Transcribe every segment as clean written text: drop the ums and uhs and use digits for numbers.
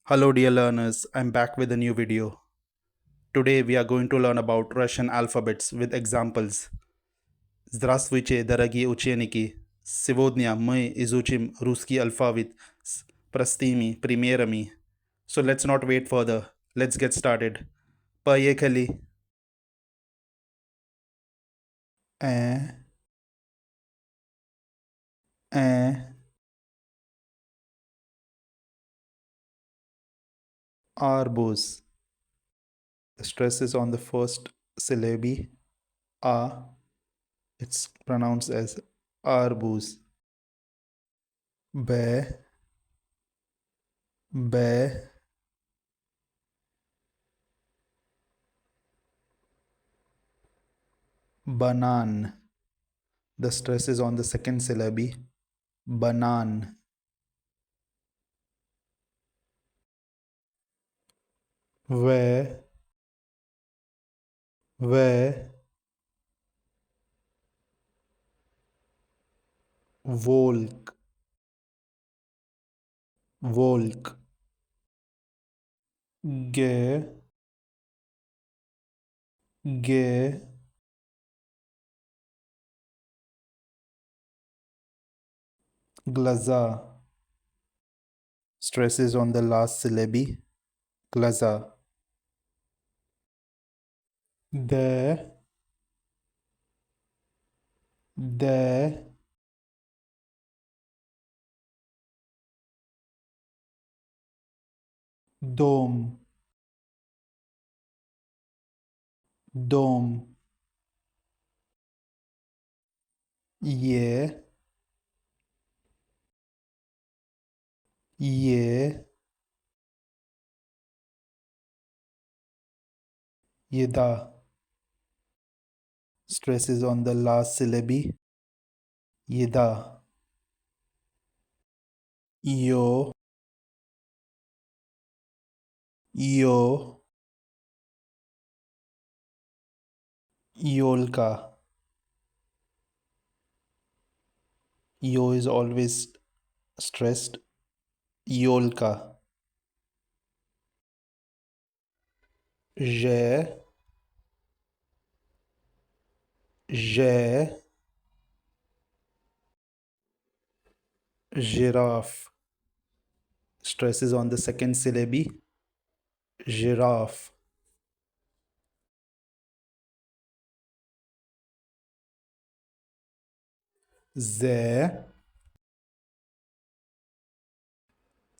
Hello dear learners, I'm back with a new video. Today we are going to learn about Russian alphabets with examples. Здравствуйте, дорогие ученики! Сегодня мы изучим русский алфавит с простыми примерами. So let's not wait further. Let's get started. Поехали! A, A, arbuz. The stress is on the first syllable. A. It's pronounced as arbuz. B, B, banan. The stress is on the second syllable. Banan. Where, where, volk, volk. Ge, ge, glaza. Stress is on the last syllable. Glaza. The, dome, dome. Ye, ye, yeda. Stress is on the last syllable. Yeda. Yo, yo, yolka. Yo is always stressed. Yolka. Je, je, giraffe. Stress is on the second syllable. Giraffe. Ze,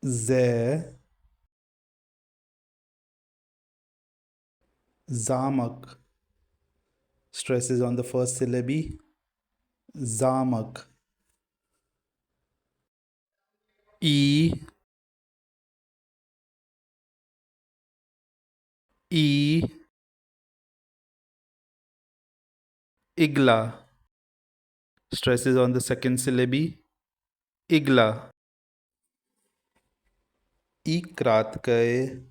ze, zamak. Stress is on the first syllable. Zamak. E, e, igla. Stress is on the second syllable. Igla. Ikratkae,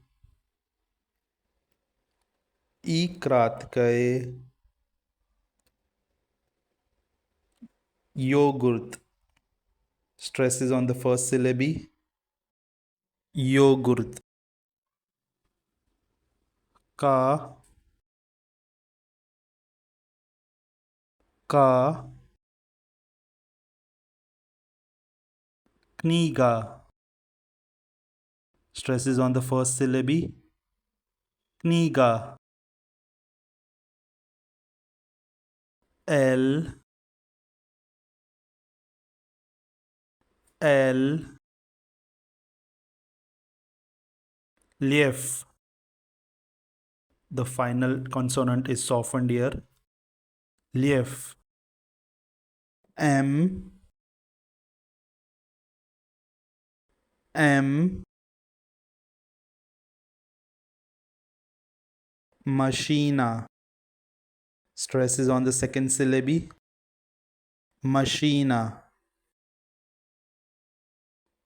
ikratkae. Yogurt. Stress is on the first syllable. Yogurt. Ka, ka, kniga. Stress is on the first syllable. Kniga. L, L, Lief. The final consonant is softened here. Lief. M, M, machina. Stress is on the second syllable. Machina.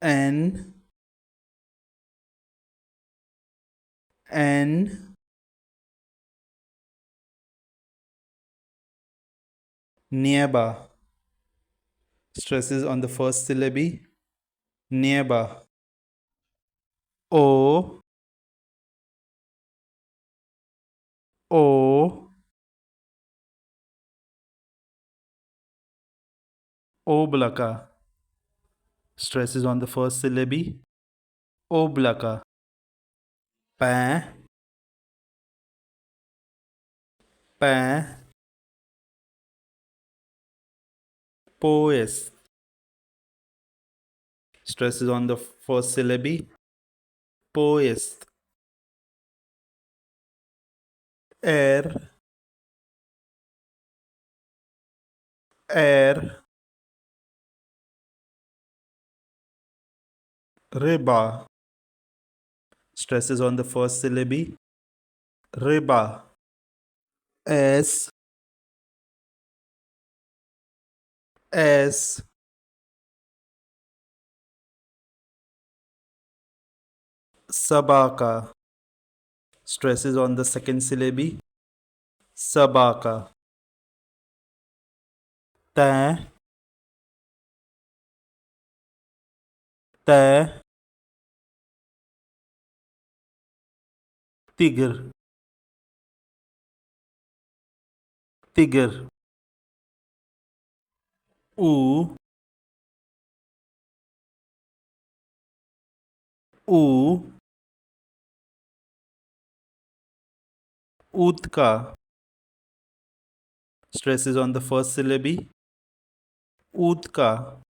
N, N, nieba. Stress is on the first syllable. Nieba. O, O, Oblaka. Stress is on the first syllable. Oblaka. Pa, pa, poes. Stress is on the first syllable. Poes. Air, air, riba. Stress is on the first syllable. Riba. S, S, sabaka. Stress is on the second syllable. Sabaka. Ta, ta, tigr, tigr. U, U, utka. Stress is on the first syllable. Utka.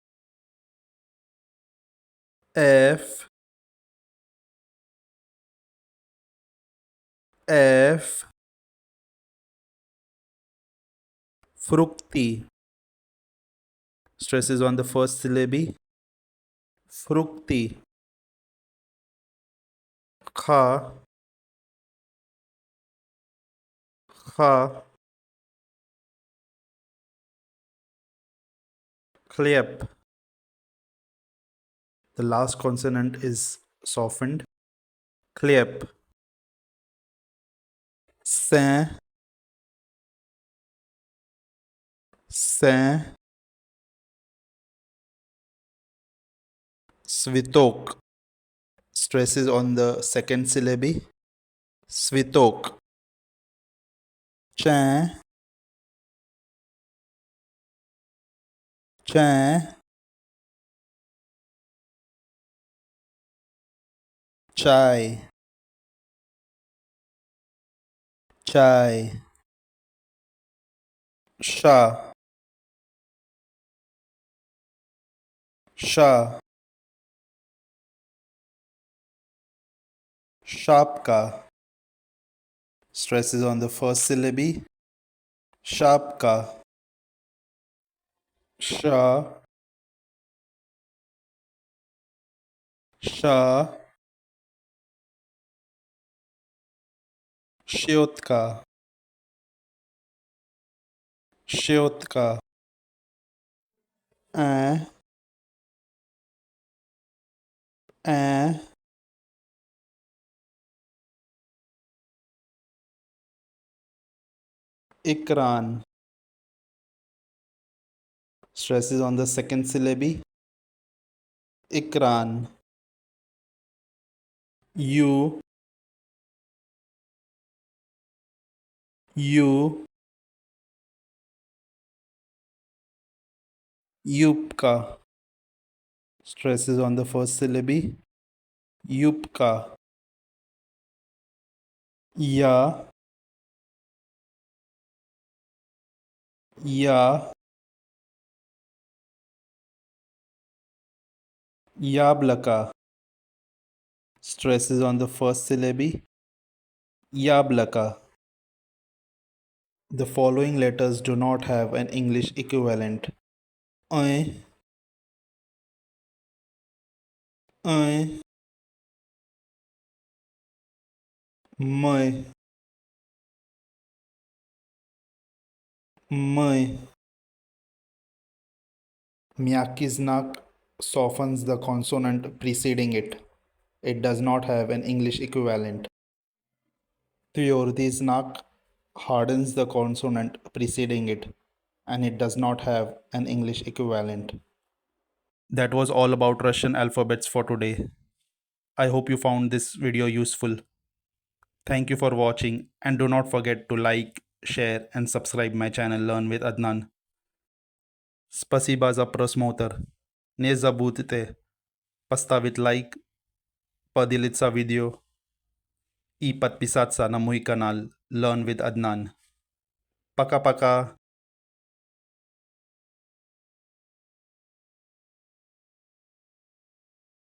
F, F, frukti. Stress is on the first syllable. Frukti. Kha, kha. Klep. The last consonant is softened. Klep. Sa, sa. Svitok. Stress is on the second syllable. Svitok. Cha, cha. Chai, chai. Sha, sha. Shapka. Stress is on the first syllable. Shapka. Sha, sha. Shyotka, shyotka. A, a. Ikran. Stress is on the second syllable. Ikran. U, U. Yupka. Stress is on the first syllable. Yupka. Ya, ya. Yablaka. Stress is on the first syllable. Yablaka. The following letters do not have an English equivalent. I, I, my, my. Myaki's softens the consonant preceding it. It does not have an English equivalent. Tyordi's hardens the consonant preceding it, and it does not have an English equivalent. That was all about Russian alphabets for today. I hope you found this video useful. Thank you for watching and do not forget to like, share and subscribe my channel Learn with Adnan. Spasiba za prosmoter. Nie zabudźcie поставить лайк, поделиться видео и подписаться на мой канал Learn with Adnan. Пока-пока.